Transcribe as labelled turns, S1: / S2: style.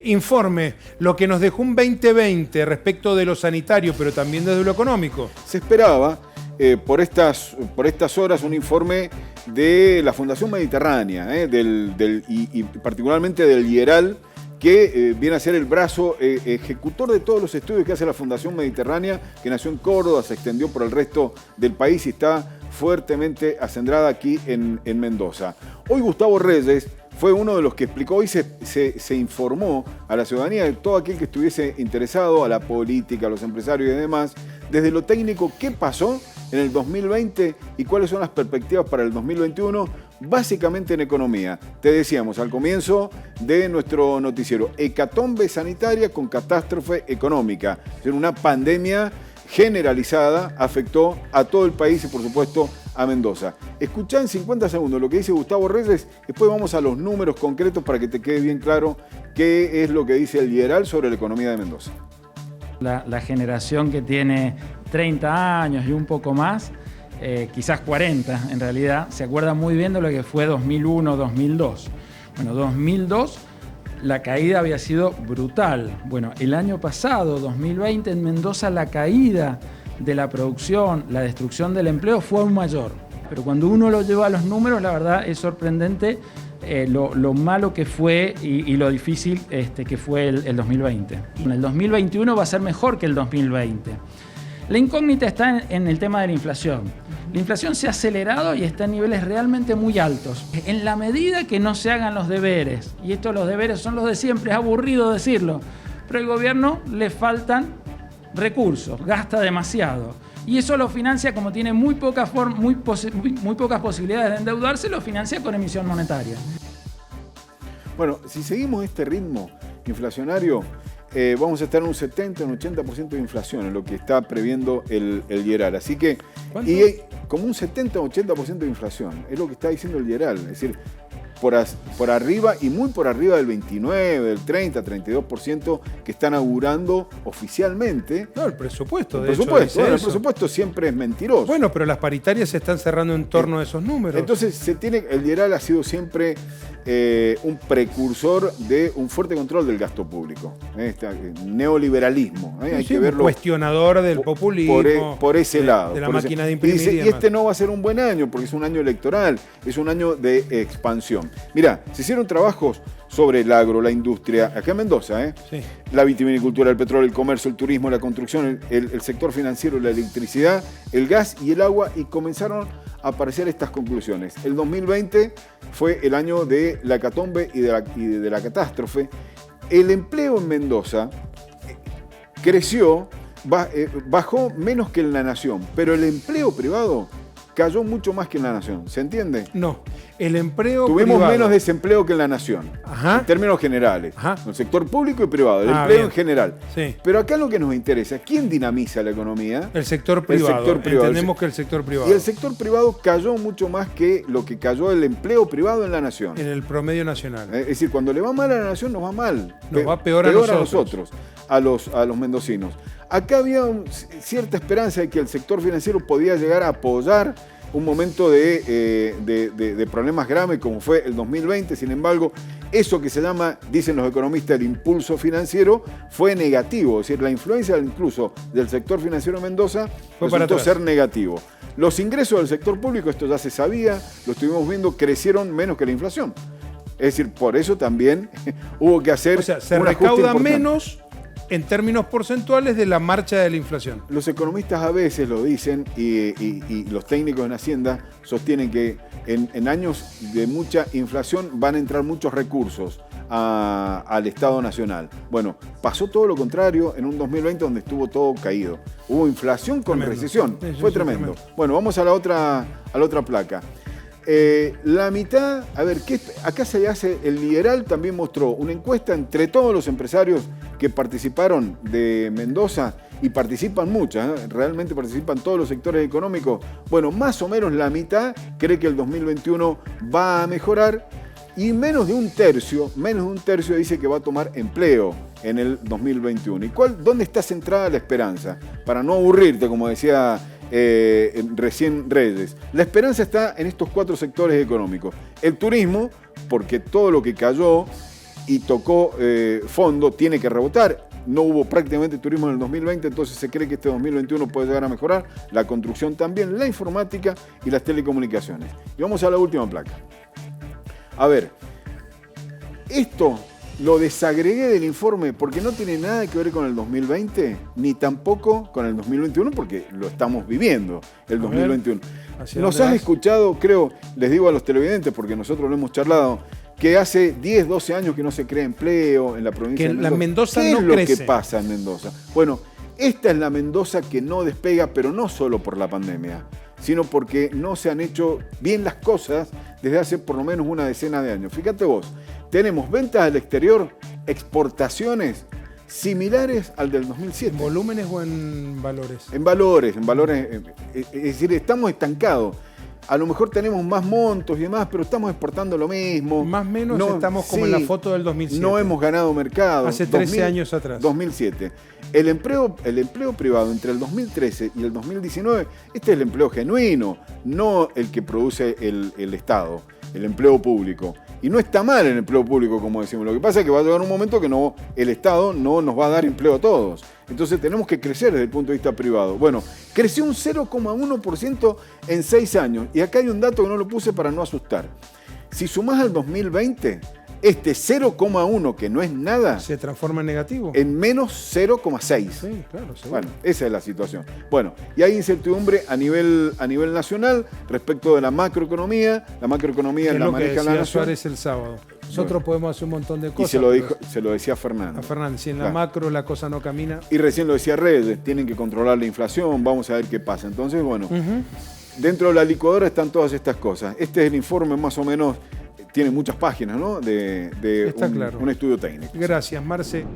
S1: Informe lo que nos dejó un 2020 respecto de lo sanitario, pero también desde lo económico.
S2: Se esperaba por estas horas un informe de la Fundación Mediterránea, y particularmente del IERAL, que viene a ser el brazo ejecutor de todos los estudios que hace la Fundación Mediterránea, que nació en Córdoba, se extendió por el resto del país y está fuertemente acendrada aquí en Mendoza. Hoy Gustavo Reyes fue uno de los que explicó, hoy se informó a la ciudadanía, de todo aquel que estuviese interesado, a la política, a los empresarios y demás, desde lo técnico, qué pasó en el 2020 y cuáles son las perspectivas para el 2021, básicamente en economía. Te decíamos al comienzo de nuestro noticiero, hecatombe sanitaria con catástrofe económica. Es decir, una pandemia generalizada afectó a todo el país y por supuesto a Mendoza. Escuchá en 50 segundos lo que dice Gustavo Reyes, después vamos a los números concretos para que te quede bien claro qué es lo que dice el IERAL sobre la economía de Mendoza.
S3: La generación que tiene 30 años y un poco más, quizás 40 en realidad, se acuerda muy bien de lo que fue 2001-2002. Bueno, 2002 la caída había sido brutal. Bueno, el año pasado, 2020, en Mendoza la caída de la producción, la destrucción del empleo fue aún mayor. Pero cuando uno lo lleva a los números, la verdad es sorprendente lo malo que fue y lo difícil que fue el 2020. El 2021 va a ser mejor que el 2020. La incógnita está en el tema de la inflación. La inflación se ha acelerado y está en niveles realmente muy altos. En la medida que no se hagan los deberes, y estos los deberes son los de siempre, es aburrido decirlo, pero al gobierno le faltan recursos, gasta demasiado. Y eso lo financia, como tiene muy pocas posibilidades de endeudarse, lo financia con emisión monetaria.
S2: Bueno, si seguimos este ritmo inflacionario, vamos a estar en un 70, un 80% de inflación, en lo que está previendo el IERAL. Así que, y como un 70 o 80% de inflación, es lo que está diciendo el IERAL. Es decir, por arriba y muy por arriba del 29, del 30, 32% que están augurando oficialmente.
S1: No, el presupuesto,
S2: el presupuesto siempre es mentiroso.
S1: Bueno, pero las paritarias se están cerrando en torno a esos números.
S2: Entonces, el IERAL ha sido siempre un precursor de un fuerte control del gasto público. Neoliberalismo. Hay que verlo.
S1: Cuestionador del populismo.
S2: Por ese lado.
S1: De la máquina de imprimir.
S2: Y este no va a ser un buen año, porque es un año electoral, es un año de expansión. Mirá, se hicieron trabajos sobre el agro, la industria, acá en Mendoza,
S1: sí.
S2: La vitivinicultura, el petróleo, el comercio, el turismo, la construcción, el sector financiero, la electricidad, el gas y el agua, y comenzaron a aparecer estas conclusiones. El 2020 fue el año de la hecatombe y de la catástrofe. El empleo en Mendoza creció, bajó menos que en la nación, pero el empleo privado cayó mucho más que en la nación. ¿Se entiende?
S1: No. El empleo
S2: Tuvimos
S1: privado.
S2: Menos desempleo que en la nación.
S1: Ajá.
S2: En términos generales.
S1: Ajá.
S2: El sector público y privado. El empleo
S1: bien.
S2: en general.
S1: Sí.
S2: Pero acá lo que nos interesa, ¿quién dinamiza la economía?
S1: El sector privado.
S2: El sector privado.
S1: Entendemos que el sector privado.
S2: Y el sector privado cayó mucho más que lo que cayó el empleo privado en la nación.
S1: En el promedio nacional.
S2: Es decir, cuando le va mal a la nación, nos va mal.
S1: Nos va peor a nosotros.
S2: A los mendocinos. Acá había cierta esperanza de que el sector financiero podía llegar a apoyar un momento de problemas graves como fue el 2020. Sin embargo, eso que se llama, dicen los economistas, el impulso financiero, fue negativo. Es decir, la influencia incluso del sector financiero en Mendoza resultó ser negativo. Los ingresos del sector público, esto ya se sabía, lo estuvimos viendo, crecieron menos que la inflación. Es decir, por eso también hubo que hacer.
S1: O sea, se recauda menos en términos porcentuales de la marcha de la inflación.
S2: Los economistas a veces lo dicen y los técnicos en Hacienda sostienen que en años de mucha inflación van a entrar muchos recursos al Estado Nacional. Bueno, pasó todo lo contrario en un 2020 donde estuvo todo caído. Hubo inflación con recesión. Fue tremendo. Bueno, vamos a la otra placa. La mitad, a ver, acá se hace, el IERAL también mostró una encuesta entre todos los empresarios que participaron de Mendoza, y participan muchas, realmente participan todos los sectores económicos. Bueno, más o menos la mitad cree que el 2021 va a mejorar, y menos de un tercio dice que va a tomar empleo en el 2021. ¿Y dónde está centrada la esperanza? Para no aburrirte, como decía recién Reyes. La esperanza está en estos 4 sectores económicos. El turismo, porque todo lo que cayó y tocó fondo, tiene que rebotar. No hubo prácticamente turismo en el 2020, entonces se cree que este 2021 puede llegar a mejorar. La construcción también, la informática y las telecomunicaciones. Y vamos a la última placa. A ver, esto lo desagregué del informe porque no tiene nada que ver con el 2020, ni tampoco con el 2021, porque lo estamos viviendo, el 2021. Nos has escuchado, creo, les digo a los televidentes, porque nosotros lo hemos charlado, que hace 10, 12 años que no se crea empleo en la provincia de Mendoza.
S1: Que la Mendoza
S2: ¿Qué
S1: no
S2: es lo
S1: crece?
S2: que pasa en Mendoza? Bueno, esta es la Mendoza que no despega, pero no solo por la pandemia, sino porque no se han hecho bien las cosas desde hace por lo menos una decena de años. Fíjate vos, tenemos ventas al exterior, exportaciones similares al del 2007.
S1: ¿En volúmenes o en valores?
S2: En valores, es decir, estamos estancados. A lo mejor tenemos más montos y demás, pero estamos exportando lo mismo.
S1: Más o menos estamos como en la foto del 2007.
S2: No hemos ganado mercado.
S1: Hace 13 años atrás.
S2: 2007. El empleo privado entre el 2013 y el 2019, este es el empleo genuino, no el que produce el Estado, el empleo público. Y no está mal el empleo público, como decimos. Lo que pasa es que va a llegar un momento que el Estado no nos va a dar empleo a todos. Entonces tenemos que crecer desde el punto de vista privado. Bueno, creció un 0,1% en 6 años. Y acá hay un dato que no lo puse para no asustar. Si sumás al 2020, este 0,1, que no es nada,
S1: ¿se transforma en negativo?
S2: En menos 0,6.
S1: Sí, claro, seguro.
S2: Bueno, esa es la situación. Bueno, y hay incertidumbre a nivel nacional respecto de la macroeconomía. La macroeconomía la maneja la nación.
S1: Suárez el sábado. Nosotros podemos hacer un montón de cosas.
S2: Y se lo decía Fernando.
S1: A Fernández, si en la macro la cosa no camina.
S2: Y recién lo decía Reyes, tienen que controlar la inflación, vamos a ver qué pasa. Entonces, bueno, dentro de la licuadora están todas estas cosas. Este es el informe más o menos, tiene muchas páginas, ¿no? De
S1: Está claro.
S2: Un estudio técnico.
S1: Gracias, Marce.